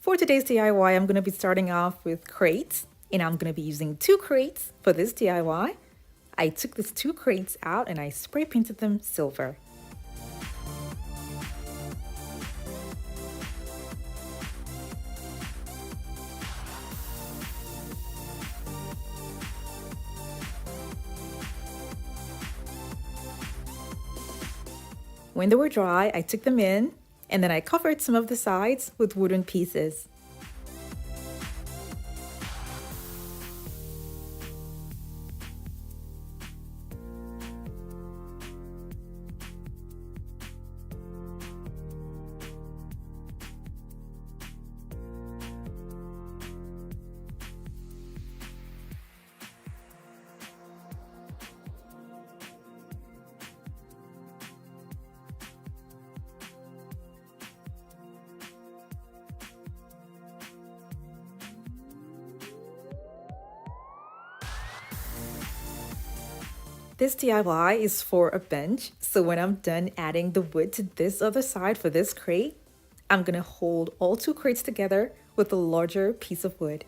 For today's DIY, I'm going to be starting off with crates, and I'm going to be using 2 crates for this DIY. I took these 2 crates out and I spray painted them silver. When they were dry, I took them in and then I covered some of the sides with wooden pieces. This DIY is for a bench, so when I'm done adding the wood to this other side for this crate, I'm gonna hold all 2 crates together with a larger piece of wood.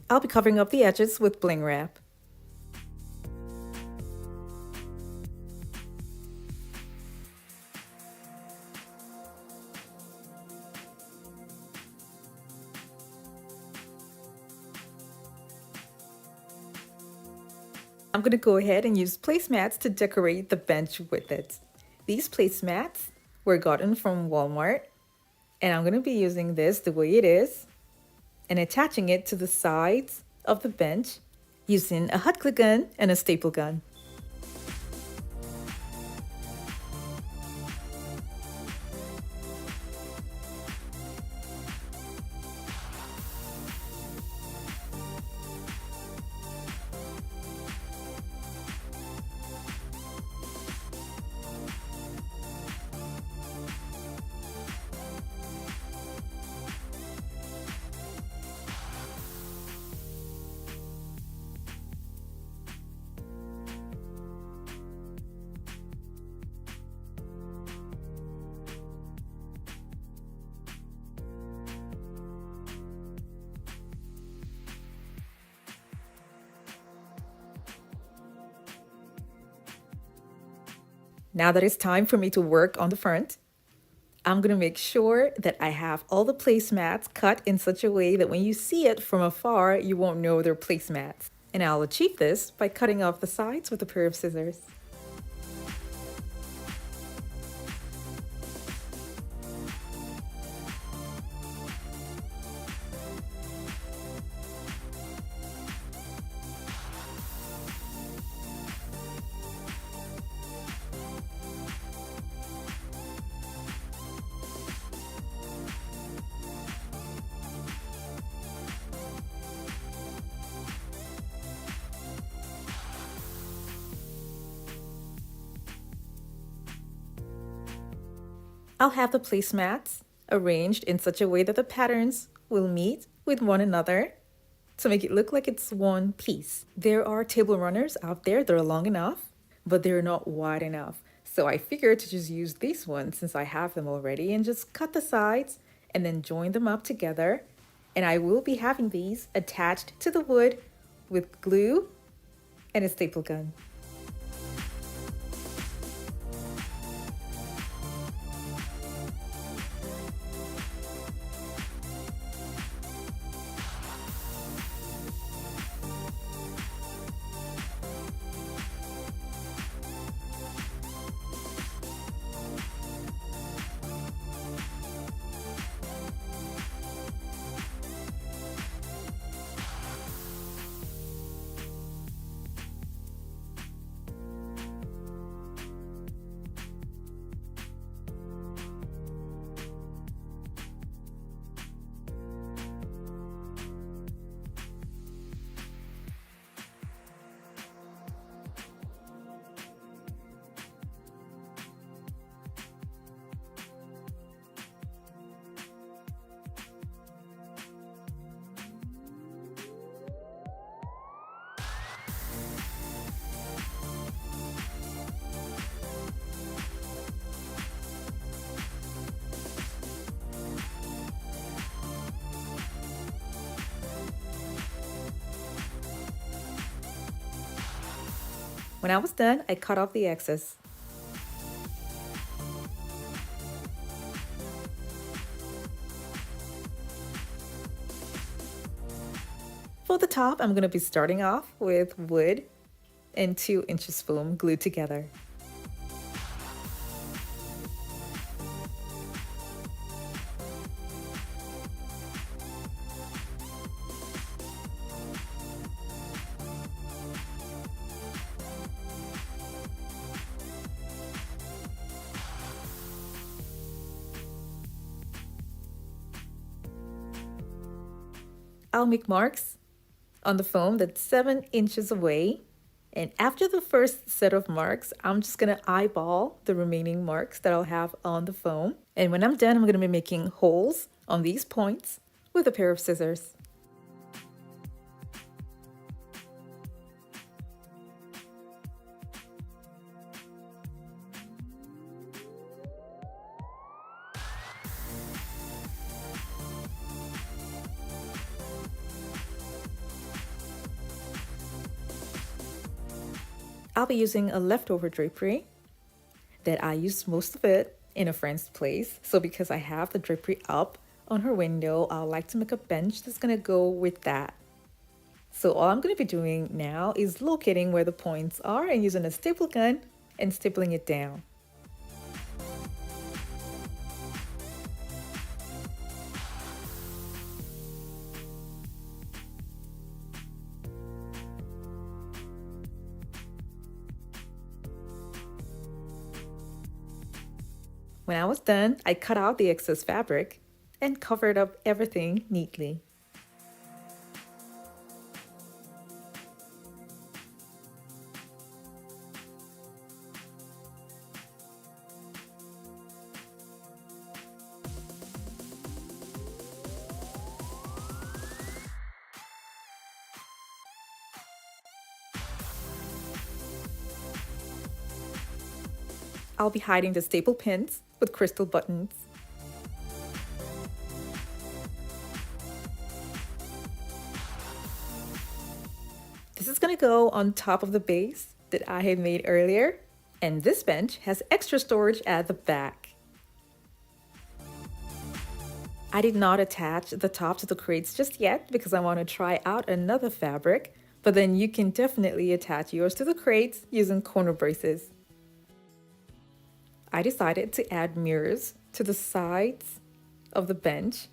I'll be covering up the edges with bling wrap. I'm going to go ahead and use placemats to decorate the bench with it. These placemats were gotten from Walmart, and I'm going to be using this the way it is and attaching it to the sides of the bench using a hot glue gun and a staple gun. Now that it's time for me to work on the front, I'm going to make sure that I have all the placemats cut in such a way that when you see it from afar, you won't know they're placemats. And I'll achieve this by cutting off the sides with a pair of scissors. I'll have the placemats arranged in such a way that the patterns will meet with one another to make it look like it's one piece. There are table runners out there that are long enough, but they're not wide enough. So I figured to just use these ones since I have them already and just cut the sides and then join them up together. And I will be having these attached to the wood with glue and a staple gun. When I was done, I cut off the excess. For the top, I'm going to be starting off with wood and 2 inches foam glued together. I'll make marks on the foam that's 7 inches away. And after the first set of marks, I'm just gonna eyeball the remaining marks that I'll have on the foam. And when I'm done, I'm gonna be making holes on these points with a pair of scissors. I'll be using a leftover drapery that I used most of it in a friend's place. So because I have the drapery up on her window, I'd like to make a bench that's gonna go with that. So all I'm gonna be doing now is locating where the points are and using a staple gun and stapling it down. When I was done, I cut out the excess fabric and covered up everything neatly. I'll be hiding the staple pins with crystal buttons. This is gonna go on top of the base that I had made earlier, and this bench has extra storage at the back. I did not attach the top to the crates just yet because I want to try out another fabric, but then you can definitely attach yours to the crates using corner braces. I decided to add mirrors to the sides of the bench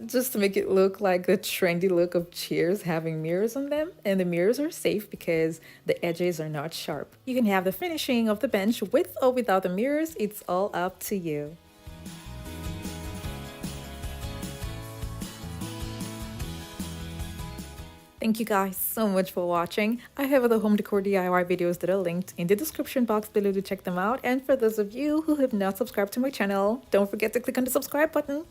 just to make it look like the trendy look of chairs having mirrors on them. And the mirrors are safe because the edges are not sharp. You can have the finishing of the bench with or without the mirrors. It's all up to you. Thank you guys so much for watching. I have other home decor DIY videos that are linked in the description box below to check them out. And for those of you who have not subscribed to my channel, don't forget to click on the subscribe button.